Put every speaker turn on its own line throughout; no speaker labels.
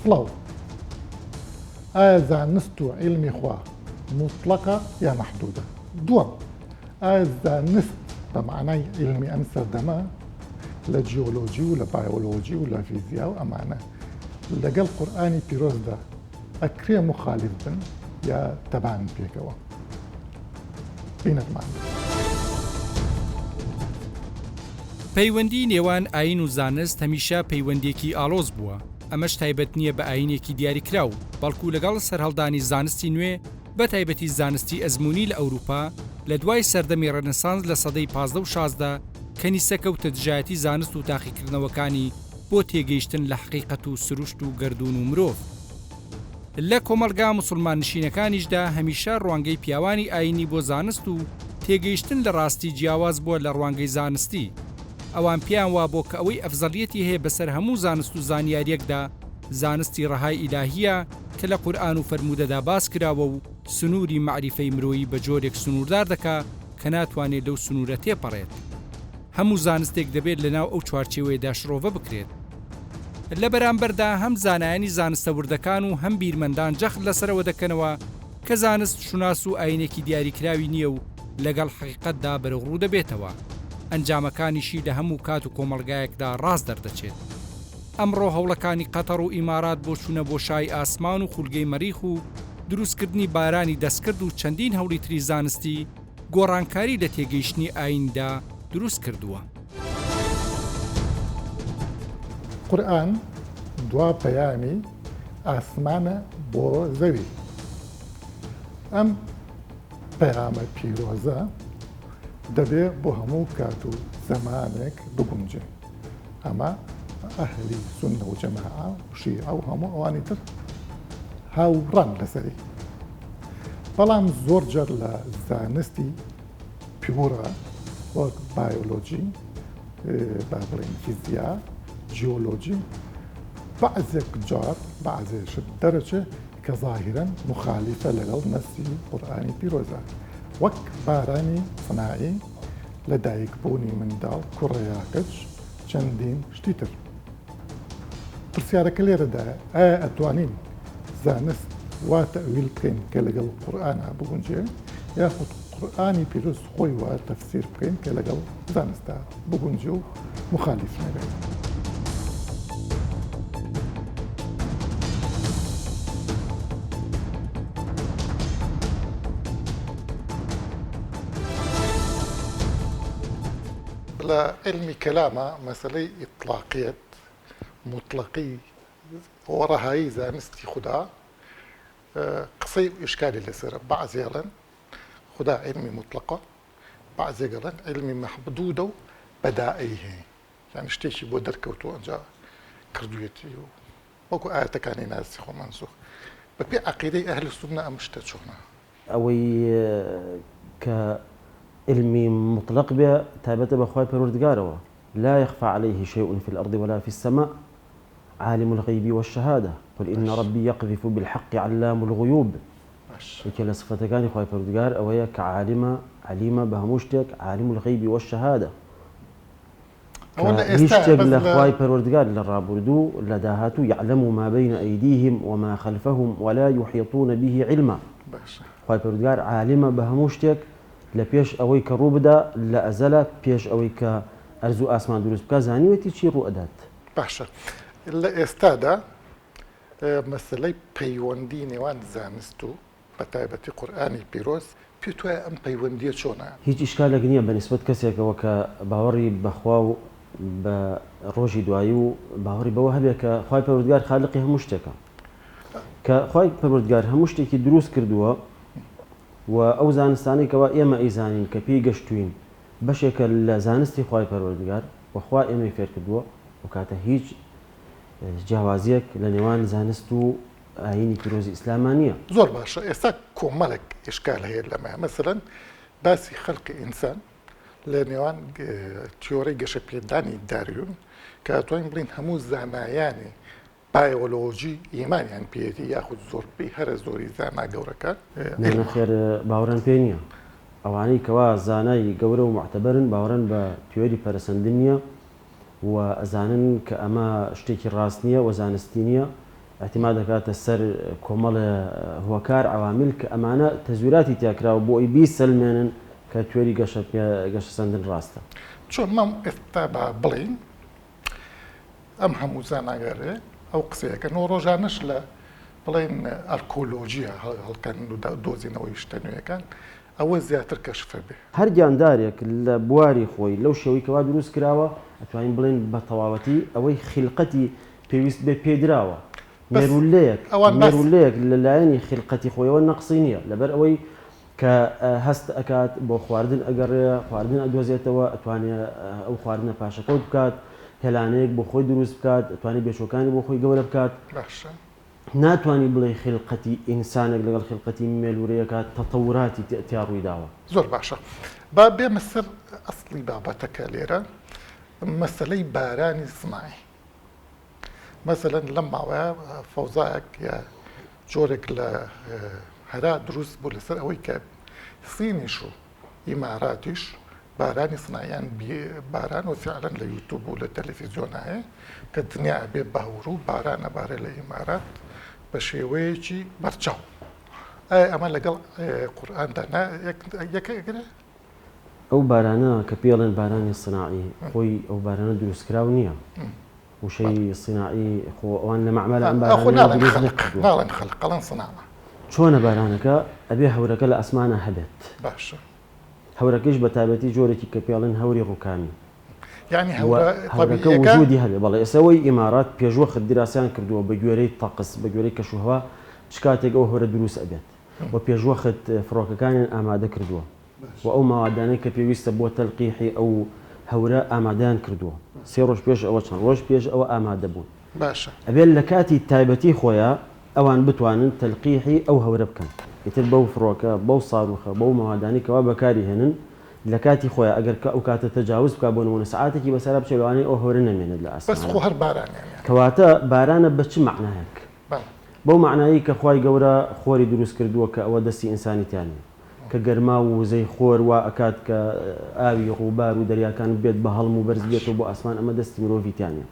سڵاو ئایا زانست و علمی خوا مطلقە یا محدودە؟ دووەم ئایا زانست بە معنای علمی ئەم سەردەمە لە جیۆلۆجی و لە بایۆلۆجی و لە فیزیا و ئەمانە لەگەڵ قورئانی پیرۆزدا ئەکرێ مخالف بن یا تەبان پێکەوە؟ بینەرمان
پەیوەندی نێوان ئاین و زانست هەمیشە پەیوەندێکی ئاڵۆز بووە. ئەمەش تایبەت نییە بە ئاینێکی دیاریکراو، بەڵکو لەگەڵ سەرهەڵدانی زانستی نوێ بە تایبەتی زانستی ئەزمموی لە ئەوروپا لە دوای سەردەمی ڕەنەسانس لە سەدەی 15 و 16 کەنیسە کەوتە دژایەتی زانست و تاقیکردنەوەکانی بۆ تێگەیشتن لە حقیقەت و سروشت و گردون و مرۆڤ. لە کۆمەلگا موسڵمان نشینەکانیشدا هەمیشە ڕوانگەی پیاوانی ئاینی بۆ زانست و تێگەیشتن لە ڕاستی جیاواز بووە لە ڕوانگەی زانستی. ئەوان پیان وا بۆ کە ئەوەی ئەفزەڵیەتی هەیە بەسەر هەموو زانست و زانیاریەکدا زانستی ڕەهای ئیلاهیە کە لە قورئان و فەرمودەدا باس کراوە و سنووری معریفەی مرۆیی بە جۆرێک سنووردار دەکا کە ناتوانێت لەو سنوورە تێپەڕێت. هەموو زانستێک دەبێت لەناو ئەو چوارچێوەیەدا شڕۆڤە بکرێت. لە بەرامبەردا هەم زانایانی زانستە وردەکان و هەم بیرمەندان جەخت لەسەرەوە دەکەنەوە کە زانست شوناس و ئاینێکی دیاریکراوی نییە و لەگەڵ حقیقەتدا بەرەڕوو دەبێتەوە. ئەنجامەکانیشی لە هەموو کات و کۆمەلگایەکدا ڕاست دەردەچێت. ئەمڕۆ هەوڵەکانی قەتەڕ و ئیمارات بۆ چوونە بۆ شای ئاسمان و خولگەی مەریخ و دروستکردنی بارانی دەستکرد و چەندین هەوڵی تری زانستی گۆڕانکاری لە تێگەیشتنی ئایندا دروست کردووە.
قورئان دوا پەیامی ئاسمانە بۆ زەوی. ئەم پەیامە پیرۆزە دەبێ بۆ هەموو کات و زەمانێک بگونجێ. ئەمە ئەهلی سونە و جەماعە و شیعە و هەموو ئەوانی تر هاوڕان لەسەری. بەڵام زۆرجار لە زانستی پیورە وەک بایۆلۆجی، با بڵێن فیزیا، جیۆلۆجی، بەعزێک جار بەعزێشت دەرەچێ کە ظاهیرەن مخالیفە لەگەڵ نەسی قورئانی پیرۆزە، وەک بارانی سناعی، لە دایکبوونی منداڵ، کوڕە کەچ، چەندین شتی تر. پرسیارەکە لێرەدایە ئایا ئەتوانین زانست وا تەویل بکەین کە لەگەڵ قورئانە بگونجێ، یاخود قورئانی پیرۆز خۆی وا تەفسیر بکەین کە لەگەڵ زانستە بگونجێ و مخالیف نەبێت. لە علمی کەلامە مەسەلەی ئیطلاقیەت مطلقی وەڕەهایی زانستی خوددا قسەی ئیشکالی لەسەرە. بەعزێ ئەڵێن خوددا علمی مطلقە، بەعزێ ئەڵێن علمی محدودە و بەدائی هەیە، یعنی شتێکی بۆ دەرکەوتووە ئەنجا کردوویەتی و وەکو ئاەتەکانی ناسخ و مەنسوخ. بەپێ عەقیدەی ئەهل سونە ئەم شتە چۆنە؟
ئەوەی کە علمي مطلق بها تابت بخواي پروردگارەوە لا يخفى عليه شيء في الأرض ولا في السماء عالم الغيب والشهادة قل إن ربي يقذف بالحق علام الغيوب. وكلا صفتكان خواي پروردگار أويا كعالمة عليمة بهموشتك عالم الغيب والشهادة كهيشتك لخواي پروردگار للرابردو لداهاتو يعلم ما بين أيديهم وما خلفهم ولا يحيطون به علما. خواي پروردگار عالمة بهموشتك لە پێش ئەوەی کە ڕوو بدە لە ئەزەلە پێش ئەوەی کە ئەرزوو ئاسمان دروست بکە زانیوێتی چی ڕوو ئەدات.
باشە لە ئێستادا مەسەلەی پەیوەندی نێوان زانست و بە تایبەتی قورئانی پیرۆز پێت وایە ئەم پەیوەندیە چۆنە؟ هیچ
ئیشکالێک نییە بەنسبەت کەسێکەوە کە باوەڕی بەخوا و بە ڕۆژی دوایی و باوەڕی بەوە هەبێت کە خوای پەروردگار خالقی هەموو شتێکە، کە خوای پەروردگار هەموو شتێکی دروست کردووە و ئەو زانستانەی کەوا ئێمە ئەیزانین کە پێی گەشتوین بەشێکە لە زانستی خوای پەروەردگار وەخوا ئێمەی فێر کردووە و کاتە هیچ جیاوازیەک لە نێوان زانست و ئاینی پیرۆزی ئیسلامان نییە.
زۆر باشە. ئێستا کۆمەڵێک ئیشکال هەیە لەمە، مەسەلەن باسی خەڵقی ئینسان لە نێوان تیۆرەی گەشەپێدانی داروین کە ئەتوانین بڵین هەموو زانایانی بایۆلۆژی ئیمانیان پێێتی یاخود زۆربەی هەرە زۆری زانا گەورەکە
خێر باوەڕان پێ نییە. ئەوانەی کەوا زانای گەورە و معتەبەرن باوەڕان بە تیۆری پەرسەندن نییە و ئەزانن کە ئەمە شتێکی ڕاست نییە و زانستی نییە اعتماد دەکاتە سەر کۆمەڵە هۆکار عوامل کە ئەمانە تەزویراتی تیاکراوە بۆ ئەوی بیسەلمێنن کە توێری گەشە سەندن ڕاستە.
چۆن مام ئێستا بڵین ئەم هەموو زاناگەرێ ئەو قسەیەکەنەوە ڕۆژانەش لە بڵێن ئەرکۆلۆژیە هەڵکەن و دۆزینەوەی شتە نوێیەکان ئەوە زیاتر کەشفە بێ.
هەر گیاندارێک لە بواری خۆی لەو شێوەی کەوا دروست کراوە ئەتوانین بڵێن بە تەواوەتی ئەوەی خیلقەتی پێویست بێ پێدراوە. مێرولەیەک لەلایەنی خیلقەتی خۆیەوە نەقسی نییە لەبەر ئەوەی کە هەست ئەکات بۆ خواردن ئەگەڕێ خواردن ئەدۆزێتەوە ئەتوانێت ئەو خواردنە پاشەکەوت بکات هێلانەیەک بۆ خۆی دروست بکات ئەتوانێت بێشۆکانی بۆ خۆی گەورە بکات. ناتوانانی بڵێ خیلقەتی ئینسانێک لەگەڵ خیلقەتی مێلورەیەکات تەتەوراتی تیا ڕوویداوە.
زۆر باشە با بێمە سەر ئەسڵی بابەتەکە لێرە مەسەلەی بارانی سناعی. مثلا لەم ماوەیە فەوزایەک یا جۆرێک لە هەرا دروست بوو لەسەر ئەوەی کە سینیش و ئیماراتیش بارانی سنایان باران و فعلا لە یوتیوب و لە تەلەڤیزیۆن هەیە کە دنیا بێ بەهور و باران ئەبارێ لە ئیمارات بە شێوەیەکی بەرچاو. ئەمە لەگەڵ قورئاندا یەکەگرێ؟
ئەو بارانە کە پێڵێن بارانی سناعی خۆی ئەو بارانە دروستکراو نییە. وشەی سناعی خۆ ئەوان لە مەعمەل ئەم
ناڵێن خەڵقەڵەن سناعە.
چۆنە بارانەکە ئەبێ هەورەکە لە ئەسمانە هەبێت.
باشە.
هەورەکەش بە تایبەتی جۆرێکی کە پێڵێن هەوری ڕووکامی.
یعنی
هەورەکە وجودی هەبێ بەڵێ ئێسەوەی ئیمارات پێشوەخت دیراسیان کردووە بە گوێرەی تەقس بە گوێرەی کەشوهەوا چ کاتێک ئەو هەورە دروست ئەبێت و پێشوەخت فڕۆکەکانیان ئامادە کردووە و ئەو ماوادانەی کە پێویستە بۆ تەلقیحی ئەو هەورە ئامادەیان کردووە. 3 ڕۆژ پێش ئەوە چەند ڕۆژ پێش ئەوە ئامادە بوون.
باشە.
ئەبێت لە کاتی تایبەتی خۆیان ئەوان بتوانن تەلقیحی ئەو هەورە بکەن. ئیتر بەو فڕۆکە بەو ساروخە بەو ماوادانی کەوا بەکاری هێنن لە کاتی خۆیان ئەگەر ئەو کاتە تەجاوز بکات بۆ نمونە سەعاتێکی بەسەرا بچێت لەوانەیە ئەو هەورە نەمێنێت لە ئاسمان.
بەس خۆ هەر بارانیان.
کەواتە بارانە بە چ معنایەک؟ بەو معنایی کە خوای گەورە خۆری دروست کردووە کە ئەوە دەستی ئینسانیتیانە کە گەرما و وزەی خۆر وا ئەکات کە ئاوی ڕووبار و دەریاکان بێت بە هەڵم و بەرز بێتەوە بۆ ئاسمان ئەمە دەستی مرۆڤیتیانە.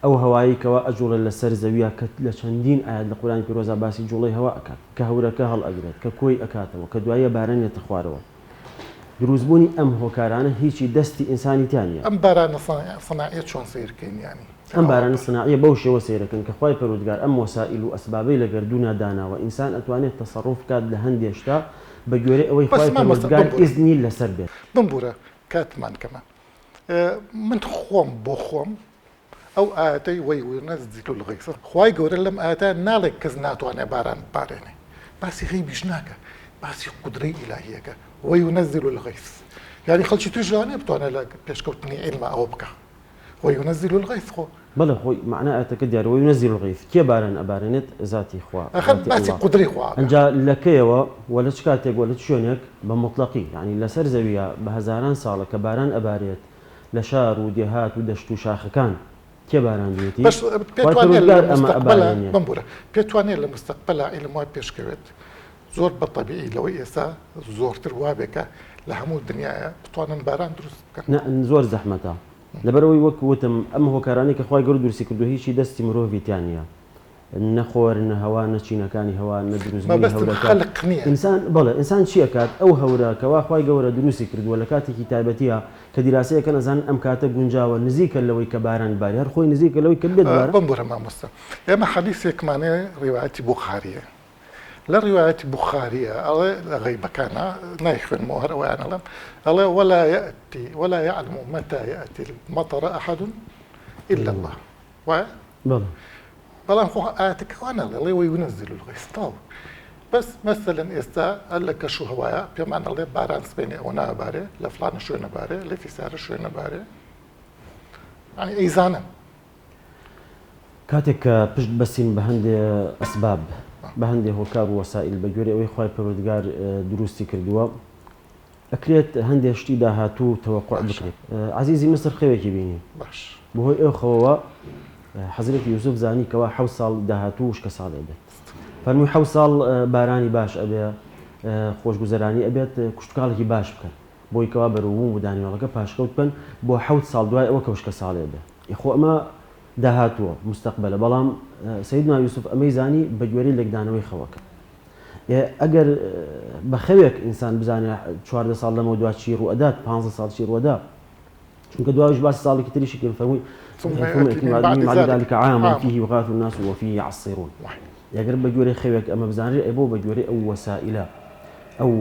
ئەو هەوایی کەەوە ئەجوڵە لەسەر زەویە کە لە چەندین ئاەت لە قورئانی پیرۆزە باسی جوڵەی هەوا ئەکات کە هەورەکە هەڵ ئەگرێت کە کۆی ئەکاتەوە کە دوایە بارانێتە خوارەوە. دروستبوونی ئەم هۆکارانە هیچی دەستی ئینسانیتیانە.
ئەم بارانە سناعیە چۆن سیرکەین ینی؟
ئەم بارانە سناعیە بەو شێوە سیرەکەن کە خوای پەروەردگار ئەم وەسائل و ئەسبابەی لە گەردوونا داناوە ئینسان ئەتوانێت تەسەڕوف بکات لە هەندێک شتا بە گوێرەی ئەوەی خوای پەروەردگار ئیزنی لەسەر بێت.
بمبورە کاتمان کەمە. من خۆم بۆ خۆم ئەو ئاەتەی وەیونەزیل الغیث خوای گەورە لەم ئاەتە ناڵێک کەس ناتوانێت باران بارێنێ. باسی غیبیش ناکە باسی قودرەی ئیلاهیەکە وەیونەزیل الغیث. یعنی خەڵکی توش لەوانەیە بتوانێت لە پێشکەوتنی عیلمە ئەوە بکە. وەیونەزیل الغیث خۆ
بەڵێ خۆی معنای ئاەتەکە دیارە وەیونەزیل الغیث کێ باران ئەبارێنێت ذاتی خوا.
باسی قودرەی خوا.
ئەنجا لەکەیەوە وە لە چ کاتێک وە لە شوێنێک بە مطلقی یعنی لەسەر زەویە بە هەزاران ساڵە کە باران ئەبارێت لە شار و دێهات و دەشت و شاخەکان کێ باران دوێتی
پێتوانێت لە مستەقبەلا عیلم وای پێشکەوێت زۆر بەطەبیعی لەوەی ئێستا زۆرتر وابێکە لە هەموو دنیاە بتوانن باران دروست بکەن.
زۆر زەحمەتە لەبەرەوەی وەک وتم ئەم هۆکارانی کە خوای گەورە دروستی کردو هیچی دەستی مرۆڤیتیان نیە. نەخۆر نە هەوا نەچینەکانی هەوا نەدروستبوونی هەورەکە ئینسان بەڵێ ئینسان چی ئەکات ئەو هەورە کەوا خوای گەورە دروستی کردووە لە کاتێکی تایبەتیە کە دیراسەیەکە نەزان ئەم کاتە گونجاوە نزیکە لەوەی کە باران باری هەر خۆی نزیکە لەوەی کە بێت باران.
بمبورە مامۆستا ئێمە حەدیثێکمانەیە ڕیوایەتی بوخاریە لە ڕیوایەتی بوخاریە ئەڵێ لە غەیبەکانە نایخوێنمەوە هەر ئەویان ئەڵێم ئەڵێ ولا يعلم متى يأتي المطر أحد إلا الله. وایە؟
بەڵێ
بەڵام خۆ ئاەتەکەوانە لەڵێ وەیونەزیل الغیث تاو بەس مەسەلەن ئێستا هەر لە کەش و هەوایە پێمان ئەڵێ باران سبێنێ ئەوە نابارێ لە فلانە شوێنە بارێ لە فیسارە شوێنە بارێ یعنی ئەیزانن.
کاتێک کە پشت بەسین بە هەندێ ئەسباب بە هەندێ هۆکار و وەسائل بە گوێرەی ئەوەی خوای پەروەردگار دروستی کردووە ئەکرێت هەندێ شتی داهاتوو تەوەقوع بکرێت. عەزیزی مسر خەوێکی بینی
باش
بەهۆی ئەو خەوەوە حەزرەتی یوسف زانی کەوا 7 ساڵ داهاتوو وشکە ساڵێ بێت فەرمووی 7 ساڵ بارانی باش ئەبێ خۆشگوزەرانی ئەبێت کوشتکاڵێکی باش بکەن بۆی کەوا بەروبوون و دانیێڵەکە پاشکەوت بن بۆ 7 ساڵ دوای ئەوە کە وشکە ساڵێ بێ. خۆ ئەمە داهاتوە مستقبلە بەڵام سەیدنا یوسف ئەمەی زانی بە گوێرەی لێکدانەوەی خەوەکە ئەگەر بە خەوێک ئینسان بزانێت 14 ساڵ لەمە دوا چی ڕوئەدات 15 ساڵ چی ڕوەدا چونکە دوایش باسی ساڵێکی تریشی کرد فەرمووی بعد ذلك عام فيه يغاث الناس وفيه يعصرون ئەگەر بە گوێرەی خەوێک ئەمە بزانێت ئەبۆ بە گوێرەی ئەو وەسائلە ئەو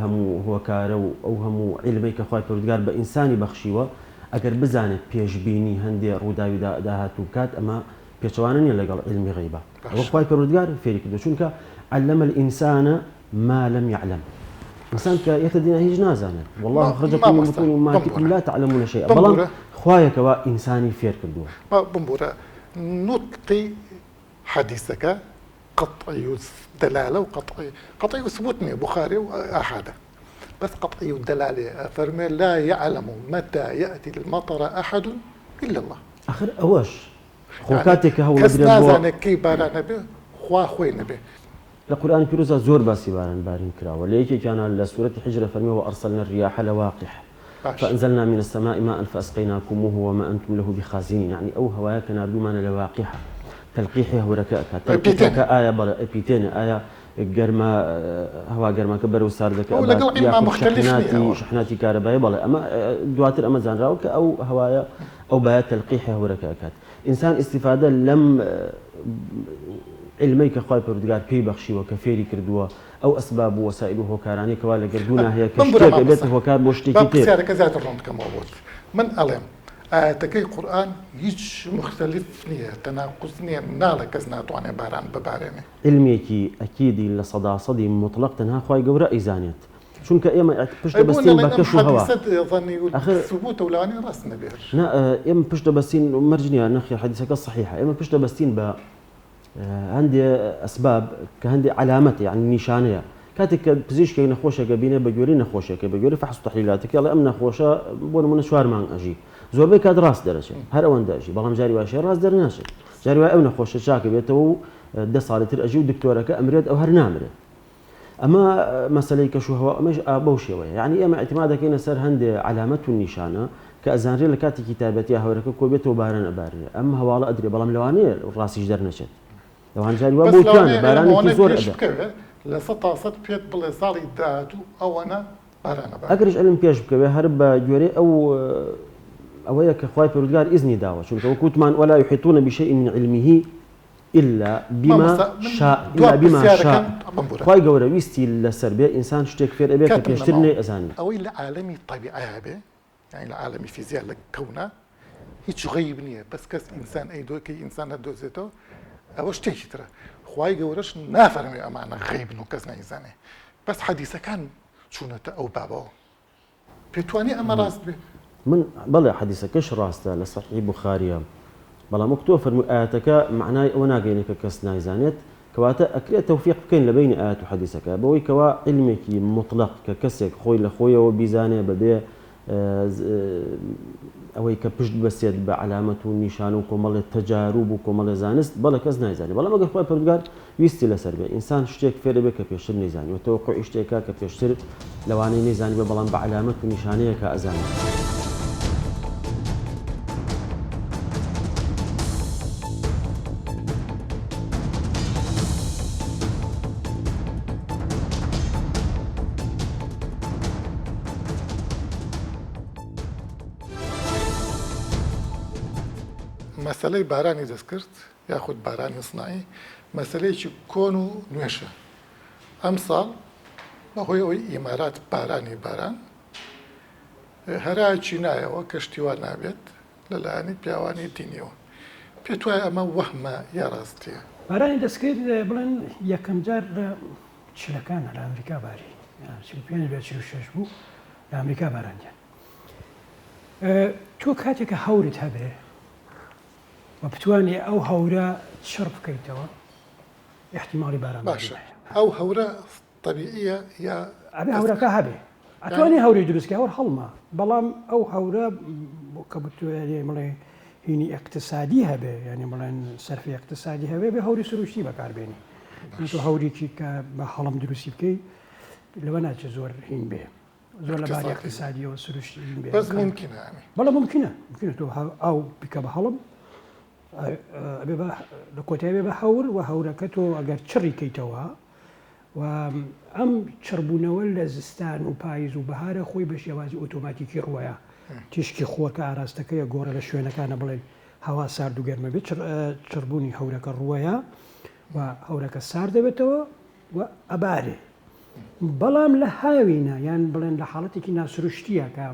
هەموو هۆکارە و ئەو هەموو عیلمەی کە خوای پەروەردگار بە ئینسانی بەخشیوە ئەگەر بزانێت پێشبینی هەندێک ڕووداوی داهاتوو بکات ئەمە پێچەوانە نیە لەگەڵ علمی غەیبە ئەوە خوای پەروەردگار فێری کردو چونکە علم الإنسان ما لم يعلم إنسان كيت الدنيا هيج نازانه والله خرجكم من بطون أمهاتكم لا تعلمون شيئا بلان خوايك إنساني فير كردوه
بمبورة نطقي حديثك قطعي دلالة قطعي ثبوتني بخاري وأحد بس قطعي الدلالة فرمي لا يعلم متى يأتي المطر أحد إلا الله
آخر أواش خوكاتك هو
كسنازانه كي بارانا به خوا خوينا به
القرآن بيروزا زور باسي بارين كراوة ليكي كان لسورة حجرة فرمي وأرسلنا الرياح لواقح فأنزلنا من السماء ماء فأسقيناكموه وما أنتم له بخازنين يعني أو هوايا كان أردومان لواقحة تلقيحه وركاكا تلقيحك آية بلا إبيتين آية قرما هوا قرما كبر وصار ذاك شحناتي كهربائية بلا أما دواتر أمازون راوك أو هوايا أو بيات تلقيحه وركاكات إنسان استفادة لم علمي كخوای پەروەردگار پێی بەخشیوە کە فێری کردووە ئەو ئەسباب و وەسائل و هۆکارانی کەوا لەگەڵ دوونا هەیە کە شتێک بێتە هۆکار بۆ شتێکی تر
پرسیارەکە زیاتر ڕوونکەمەوە بۆت من ئەڵێم ئاەتەکەی قورئان هیچ مختلف نییە تەناقوز نییە ناڵە کەس ناتوانێت باران ببارێنێ
علمێکی ئەکیدی لە سەداسەدی مطلق تەنها خوای گەورە ئەیزانێت چونکە ئێمە پشتە بەستین بە کەش و هەوا
ثبوت وڵانی ڕاست نەبێت
ئێمە پشتە بەستین مەرجنیە نەخی حەدیثەکە صحیحە ئێمە پشتە بەستین بە هەندێ ئەسباب کە هەندێ علامەت یعنی نیشانەیە کاتێک کە پزیشکێک نەخۆشێکە بینێ بە گوێرەی نەخۆشێکە بە گوێرەی فەحص و تەحلیلاتێکی ئەڵێ ئەم نەخۆشە بۆ نمونە 4 مانگ ئەژی زۆربەی کات ڕاست دەرەچێت هەر ئەوەندە ئەژی بەڵام جاری واشەیە ڕاست دەرناچێت جاری وای ئەو نەخۆشە چاکە بێتەوە و 10 ساڵی تر ئەژی و دکتۆرەکە ئەمرێت ئەو هەر نامرێت ئەمە مەسەلەی کەش و هەوا ئەمەش بەو شێوەیە یعنی ئێمە اعتماد دەکەینە سەر هەندێ علامەت و نیشانە کە ئەزانرێت لە کاتی کتابەتی هەورەکە کۆ بێتەوە باران ئەبارێت ئەم هەواڵە ئەدرێ بەڵام لەوانەیە ڕاستیش دەرنەچێت لەوان جاری وا بۆتوانە بارانێکی زۆر ئەدە
لە 100 پێت بڵێ ساڵی داهاتوو ئەوەنە بارانە
ئەگەریش ئەلم پێش بکەوێ هەر بە گوێرەی ئەوەیە کە خوای پەروەردگار ئیزنی داوە چونکە وەکوتمان ولا يحيطون بشيء من علمه إلا بما شاء خوای گەورە ویستی لەسەر بێ ئینسان شتێک فێر ئەبێ کە پێشتر نەئەزانی
ئەوەی لە عالەمی طەبیعە بێ یعنی لە عالەمی فیزیا لە کەونە هیچ غەیب نییە بەس کەس ئینسان ئەیدۆکەی ئینسان هەردۆزێتەوە ئەوە شتێکی ترە خوای گەورەش نافەرمێ ئەمانە غەیبن و کەس نەیزانێ بەس حەدیثەکان چوونەتە ئەو بابەوە پێتوانێ ئەمە ڕاست بێ
من بەڵێ حەدیثەکەش ڕاستە لە سەحیح بوخاریە بەڵام وەک تۆ فەرمووی ئاەتەکە معنای ئەوە ناگەینە کە کەس نایزانێت کەواتە ئەکرێت تەوفیق بکەین لە بینی ئاەت و حەدیثەکە بەوەی کەوا علمێکی مطلق کە کەسێک خۆی لە خۆیەوە بیزانێ بەبێ ئەوەی کە پشت بەسێت بە علامەت و نیشان و کۆمەڵێت تەجاروب و کۆمەڵێ زانست بەڵێ کەس نایزانێت بەڵام ئەگەر خوای پەروەردگار ویستی لەسەر بێ ئینسان شتێک فێرە بێ کە پێشتر نەیزانی و تەوەقوعی شتێکە کە پێشتر لەوانەی نەیزانی بێ بەڵام بە علامەت و نیشانەیە کە ئەزانێت
مەسەلەی بارانی دەستکرد یاخود بارانی سنایی مەسەلەیەکی کۆن و نوێشە ئەم ساڵ بەهۆی ئەوەی ئیمارات بارانی باران هەرایکی نایەوە کەشتیوان نابێت لەلایەنی پیاوانی دینیەوە پێت وایە ئەمە وەهمە یا ڕاستیە
بارانی دەستکرد بڵێن یەکەم جار لە چلەکانە لە ئەمریکا باری 46 بوو لە ئەمریکا بارانیان تۆ کاتێکە هەورت هەبێ و بتوانێ ئەو هەورە چڕ بکەیتەوە احتیماڵی باران
باشە ئەو هەورە طبیعیە یا
ئەبێ هەورەکە هەبێ ئەتوانێ هەوری دروستکە هەور هەڵما بەڵام ئەو هەورە کە بتوانێ بڵێ هینی اقتصادی هەبێ یعنی بڵێن سەرفی اقتصادی هەبێ بێ هەوری سروشتی بەکاربێنی تۆ هەورێکی کە بە هەڵم دروستی بکەی لەوە ناچێت زۆر هین بێ زۆر لە باری اقتصادیەوە سروشتی هین بێ
بەس ممکنە
بەڵام ممکنە تۆ ئەو بکە بە هەڵم لە کۆتایی بە هەور و هەورەکە تۆ ئەگەر چڕی کەیتەوە و ئەم چڕبوونەوە لە زستان و پاییز و بەهارە خۆی بە شێوازی ئۆتۆماتیکی ڕوویە تیشکی خۆکە ئاراستەکەی گۆڕە لە شوێنەکانە بڵێن هەوا سارد و گەرمە بێت چڕبوونی هەورەکە ڕوویە و هەورەکە سار دەبێتەوە و ئەبارێ بەڵام لە هاوینە یان بڵێن لە حاڵەتێکی ناسروشتیە کە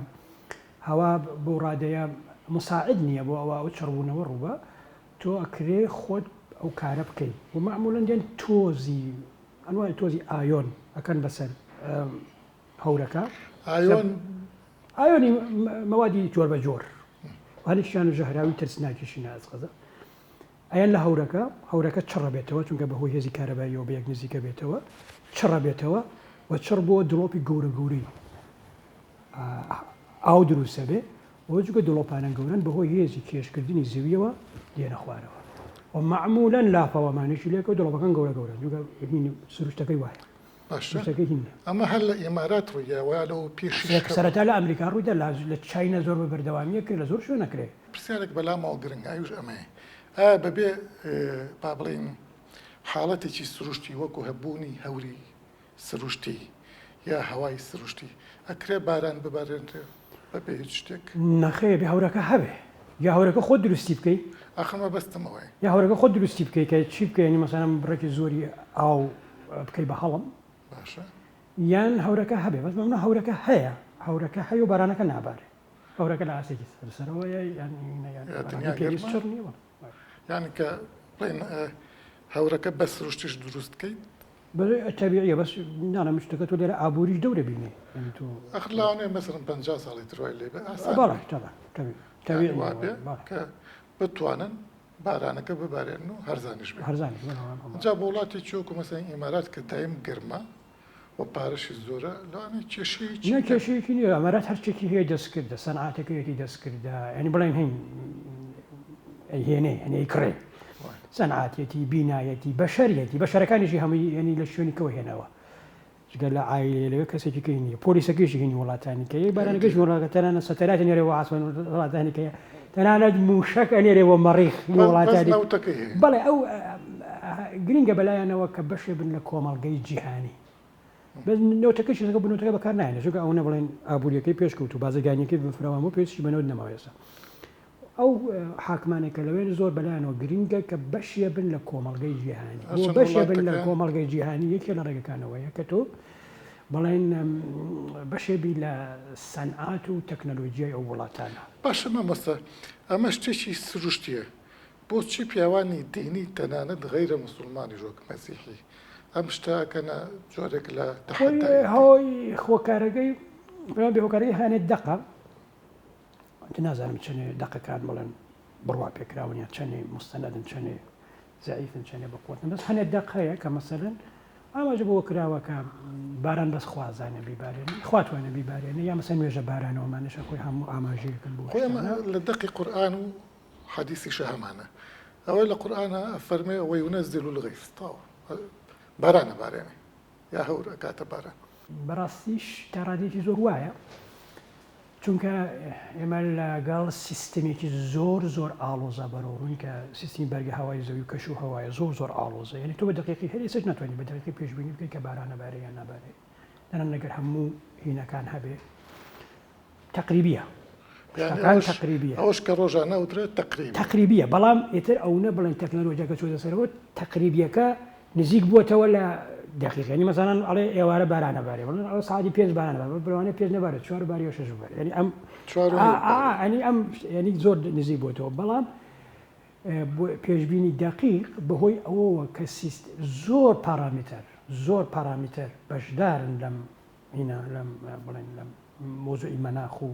هەوا بۆ ڕادەیە مساعد نییە بۆ ئەوە ئەو چڕبوونەوە ڕووبە تۆ ئەکرێ خۆت ئەو کارە بکەیت و معمولەن دێن تۆزی ئەنوای تۆزی ئایۆن ئەکەن بەسەر هەورەکە ئایۆنی مەوادی جۆر بە جۆر هەرێکیان ژەهراوی ترسناکیشی نازقەزە ئەیان لە هەورەکە چڕە بێتەوە چونکە بەهۆی هێزی کارەباییەوە بە یەک نزیکە بێتەوە چڕە بێتەوە و چڕ بۆ دڵۆپی گەورەی ئاو دروستە بێ بۆ جگە دڵۆپانە گەورن بەهۆی هێزی کێشکردنی زەویەوە دێنە خوارەوە و معمولەن لاپەوەمانێکی لێکە دڵۆپەکان گەورە جگە سروشتەکەی وایە
ئەمە هەر لە ئێمارات ڕوویاوە لەو پێش
سەرەتا لە ئەمریکا ڕوویدا لە چاینا زۆر بە بەردەوامیە کرد لە زۆر شوێ نەکرێت
پرسیارێک بەلامەوە گرنگ ئاویش ئەمەیە بەبێ با بڵێن حاڵەتێکی سروشتی وەکو هەبوونی هەوری سروشتی یا هەوای سروشتی ئەکرێ باران ببارێنرێ بەبێ هیچ شتێک
نەخێ بێ هەورەکە هەبێ یا هەورەکە خۆت دروستی بکەیت
ئەخمە بەستمەوەی
یا هەورەکە خۆت دروستی بکەیت کە چی بکەینی مەسەلەن بڕێکی زۆری ئاو بکەی بە هەڵم
باشە
یان هەورەکە هەبێ بەس مەمنە هەورەکە هەیە و بارانەکە نابارێ هەورەکە لە ئاسێکی سەرەوە
یانی کە بڵێن هەورەکە بە سروشتیش دروست بکەیت
تەبیعیە بەس نانە شتەکە تۆ لێرە ئابووریش دەورە بینێ
ئەخ لەوانەیە مەسەڵەن 50 ساڵی تروای لێ بێ کە بتوانن بارانەکە ببارێن و هەرزانیش بێ جا بە وڵاتی چۆکو مەسەڵەن ئیمارات کە دایم گەرمە و پارەشی زۆرە لەوانەیە
کێشەیەکی نییە ئەمارات هەرچێکی هەیە دەستکردە سەنعاتەکەیەکی دەستکردە ینی بڵێن هین هێنێ هەنەی کڕێ سەنعاتێتی بینایەتی بەشەریەتی بەشەرەکانیشی هەمووی ینی لە شوێنیکەوە هێنەوە جگە لە ئایلێ لەوێ کەسێکی نییە پۆلیسەکەیشی هینی وڵاتانی کە بارانەکەش وڵاتە تەنانە سەتەراتی نێرەوە ئاسمان وڵاتانی کە تەنانەت موشک ئەنێرەوە مەڕیخ وڵاتانی بەڵێ ئەو گرنگە بەلایەنەوە کە بەشێ بن لە کۆمەڵگەی جیهانی نەوتەکەشی زەکە بنەوتەکە بەکار نایێنێ چونکە ئەوە بڵێن ئابوووریەکەی پێشکەوت و بازرگانیەکەی بفراوە پێشی بنەوت نەماوێسە ئەو حاکمانێکە لەوێن زۆر بەلایەنەوە گرنگە کە بەشیە بن لە کۆمەڵگەی جیهانی بەشێ بن لە کۆمەڵگەی جیهانی یەکێ لە ڕێگەکانەوەیە کە تۆ بڵێن بەشێبی لە سەنعات و تەکنەلۆژیای ئەو وڵاتانە
باشە مەمەستە ئەمە شتێکی سروشتیە بۆچی پیاوانی دینی تەنانەت غەیرە مسلمانی ژۆک مەسیحی ئەم شتاکەنە جۆرێک لە
هۆی خۆکارەکەی بێ هۆکارەکەی هەنێت دەقە نازانم چنێ دەقەکان بڵێن بڕوا پێکراونیان چەنێ مستەنەدن چەنێ زعیفن چەنێ بەقوتن بەس هەنێت دەق هەیە کە مەسەلەن ئاماژە بۆ کراوەکە باران بەس خوازانە بیبارێن خواتوانە بیبارێنە یا مەسەن نوێژە بارانەوەمانەشە خۆی هەموو ئاماژەیەکن بۆ
لە دەقی قورئان و حەدیثی شەهەمانە ئەوەی لە قورئانە فەرمێ ئەوەی ونەزیل الغیث تاوە بارانە بارێنێ یا هەور ئەکاتە باران
بەڕاستیش تا ڕادێکی زۆر وایە چونکە ئێمە لەگەڵ سیستمێکی زۆر ئاڵۆزە بەرەوڕووین کە سیستمی بەرگە هەوای زەوی و کەش و هەوایە زۆر ئاڵۆزە یعنی تۆ بە دقیقی هەر ئێسش ناتوانانی بە دقیقی پێشبینی بکەیت کە بارانە بارێ یان نابارێ تەنانەت لەگەر هەموو هینەکان هەبێ تەقریبیە
ئەوش کە ڕۆژانە وترێت
تەقریبیە بەڵام ئێتر ئەوە بڵێن تەکنەلۆژیاکە چۆتە سەرەوە تەقریبیەکە نزیک بووەتەوە لە دقیقی مەسەڵەن ئەڵێ ئێوارە بارانە بارێ بڵێن ئەو ساعتی 5 بارانە بڕوانە 5 نەبارێت 4 باری و 6 بارێ ینی ئەم ینی زۆر نزیک بووەتەوە بەڵام پێشبینی دقیق بەهۆی ئەوەوە کە زۆر پارامتر بەشدارن لەم بڵێن لەم مۆزوعی مەناخ و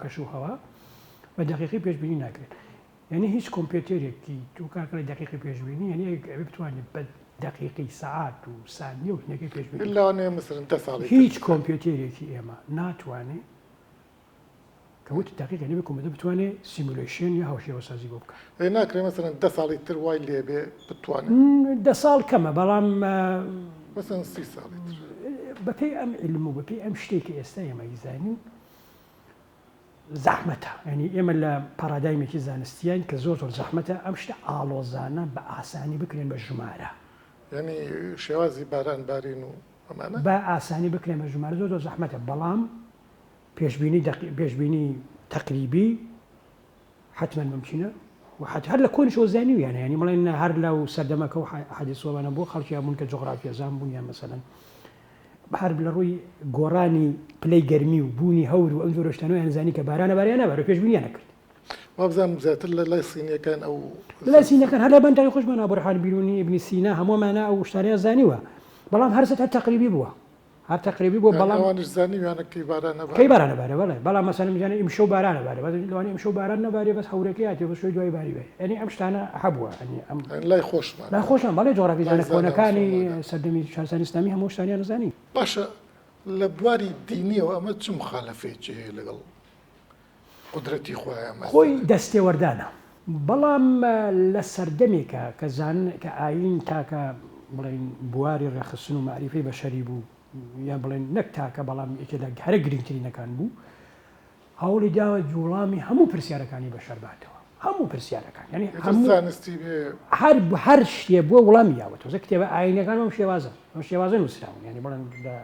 کەش و هەوا بە دقیقی پێشبینی ناکرێت یعنی هیچ کۆمپیوتەرێکی تو کارکەی دقیقی پێشبینی یعنی بتوانێت بە دقیقی ساعات و سانیە و هینەکەی پێشبینی
لەوانەیە مثلن 10 ساڵی
هیچ کۆمپیوتەرێکی ئێمە ناتوانێت کەوت دقیق یعنی کۆمپیوتەر بتوانێت سیمولیشن یا هاوشێوەسازی بۆ بکات
ناکرێت مثلن 10 ساڵی تر وای لێبێ بتوانێت
10 ساڵ کەمە بەڵام
مثلن 30 ساڵی تر
بەپێی ئەم علم و بەپێی ئەم شتێکی ئێستا ئێمە زانین زەحمەتە ینی ئێمە لە پارادایمێکی زانستیان کە زۆر زەحمەتە ئەم شتە ئاڵۆزانە بە ئاسانی بکرێن بە ژمارە
ینی شێوازی باران بارین و ئەمانە
بە ئاسانی بکرێن بە ژمارە زۆر زەحمەتە بەڵام پێشبینی تقریبی حتمما ممکنە و هەر لە کۆنیشەوە زانیویانە ینی بڵێن هەر لەو سەردەمەکە و حەدیثۆوانە بۆ خەڵکی هەبوون کە جۆغرافیەزان بوون یان مەسەلەن هەر لە ڕووی گۆڕانی پلەی گەرمی و بوونی هەور و ئەم زۆر شتانەوە یانزانی کە بارانە باریانە بەرە پێشبینیان نەکرد
وابزانم زیاتر لە لای سینیەکان ئەو
لە سینەکان هەر لە بەندای خۆشمانە بۆ ڕحال بیرونی ئیبنی سینا هەموومانە ئەو شتانەیە زانیوە بەڵام هەرسەت هەر تەقریبی بووە هەر تەقریبی بۆ بەڵام
ئەوانش زانیویانە کەی بارانە
کەی بارانە بارێ بەڵێ بەڵام مەسەلەن میزانە ئیمشەو بارانە بارێ لەوانەیە ئیمشەو باران نەبارێ بەس هەورەکەی هاتێ بە شوێی دوای باری بێ ینی ئەم شتانە هەبووە ئەم
لای خۆشمان
لا خۆشم بەڵێ جۆغرافیزانە کۆنەکانی سەردەمی شارستانی ئیسلامی هەموو شتانیان نزانی
باشە لە بواری دینیەوە ئەمە چ مخالەفێکی هەیە لەگەڵ قدرەتی خۆیان
خۆی دەستێوەردانە بەڵام لە سەردەمێکە کە ئاین تاکە بڵێن بواری ڕێخستن و معریفەی بەشەری بوو یان بڵێن نەک تاکە بەڵام یەکێ لە هەرە گرنگترینەکان بوو هەوڵی داوە جوڵامی هەموو پرسیارەکانی بەشەرباتەوە هەموو پرسیارەکان ینی
زانستی
هەر شتێ بووە وڵامی یاوەتەوە کتێبە ئاینەکان ئەم شێوازە نووسراون ینی بڵێن لە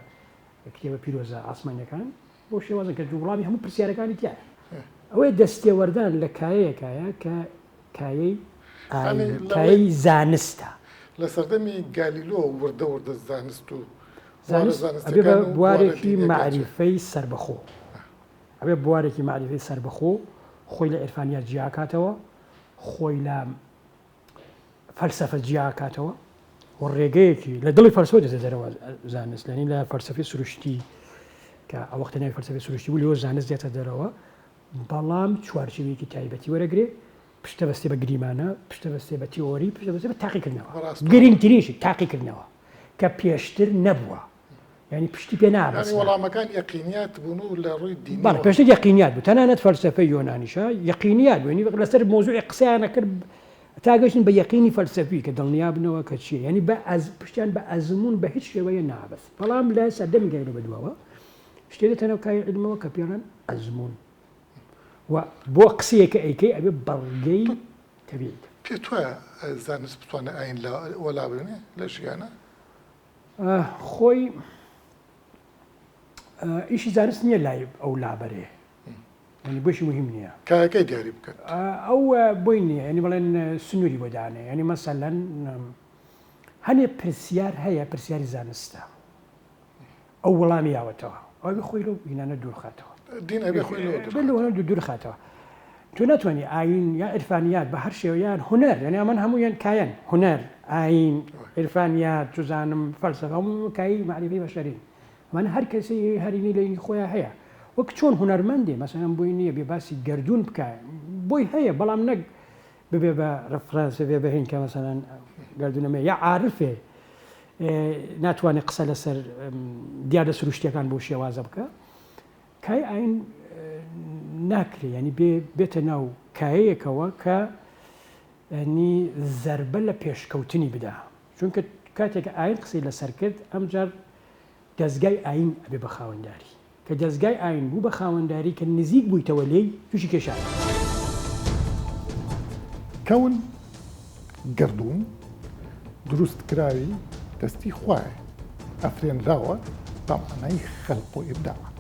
کتێبە پیرۆزە ئاسمانیەکان بۆ شێوازن کە جوڵامی هەموو پرسیارەکانی تایە ئەوەی دەستێوەردان لە کایەیەکایە کە کایەی زانستە
لە سەردەمی گالیلۆ وردە زانست و
ئەبێ بە بوارێکی معریفەی سربەخۆ ئەبێ بوارێکی معریفەی سربەخۆ خۆی لە عێرفانیات جیاکاتەوە خۆی لە فەلسەفە جیاکاتەوە و ڕێگەیەکی لە دڵی فەلسەفە دەچێتە دەرەوە زانست لەنی لە فەلسەفەی سروشتی کە ئەو وەختە ناوی فەلسەفەی سروشتی بوو لەوە زانست دێتە دەرەوە بەڵام چوارچێوەیەکی تایبەتی وەرەگرێ پشتە بەستێ بە گریمانە پشتە بەستێ بە تیۆری پشتە بەستێ بە تاقیکردنەوە گرنگترینشی تاقیکردنەوە کە پێشتر نەبووە ینی پشتی پێ نابێت
وەڵامەکان یەقینیات بوون و لە ڕووی دینی
بەڵێ پێشتر یەقینیات بوو تەنانەت فەلسەفەی یۆنانیشە یەقینیات بوو ینی لەسەر مۆزوعی قسەیانە کرد تا گەشتن بە یەقینی فەلسەفی کە دڵنیا بنەوە کە چییە ینی پشتیان بە ئەزمون بە هیچ شێوەیە نابێت بەڵام لە سەردەمی گەیرە بەدووەوە شتێ دێتەنەوە کای علمەوە کە پێڵێن ئەزمون و بۆ قسەیەکە ئەیکەی ئەبێ بەڵگەی تەبیعیت
پێت وایە زانست بتوانێت ئاین وەلا بێنێ لە ژیانە
خۆی ئیشی زانست نییە لای ئەو لابەرێ ینی بۆشی مهم نییە
کاکەی دیاری بکەن
ئەو بۆی نییە ینی بڵێن سنووری بۆدانێ ینی مەسەلەن هەنێ پرسیار هەیە پرسیاری زانستە ئەو وەڵامی یاوەتەوە ئەوی خۆی لەو بینانە دوورخاتەوە
دین ئەبێ خۆی
لەوە دوورخاتەوە تۆ ناتوانانی ئاین یا عرفانیات بە هەر شێوەیان هونەر یعنی ئەمان هەموویان کایەن هونەر ئاین عرفانیات جوزانم فەلسەفە هەموو کایی معریفەی بەشەرین ئەمانە هەر کەسی هەرینی لەی خۆیان هەیە وەک چۆن هونەرمەندێ مەسەلەن بۆی نییە بێ باسی گەردوون بکات بۆی هەیە بەڵام نەک ببێ بە ڕفرانسە بێ بەهین کە مەسەلەن گەردونەمە یا عارفێ ناتوانێت قسە لەسەر دیارە سروشتیەکان بۆ شێوازە بکە کای ئاین ناکرێ ینی بێتە ناو کایەیەکەوە کە ینی زەربە لە پێشکەوتنی بدا چونکە کاتێک ئاین قسەی لەسەر کرد ئەمجار دەستگای ئاین ئەبێ بە خاوەنداری کە دەستگای ئاین بوو بە خاوەنداری کە نزیک بوویتەوە لێی تووشی کێشان
کەون گردوون دروست کراوی دەستی خوایە ئەفرێنراوە بە مانای خەلق و ئیبداع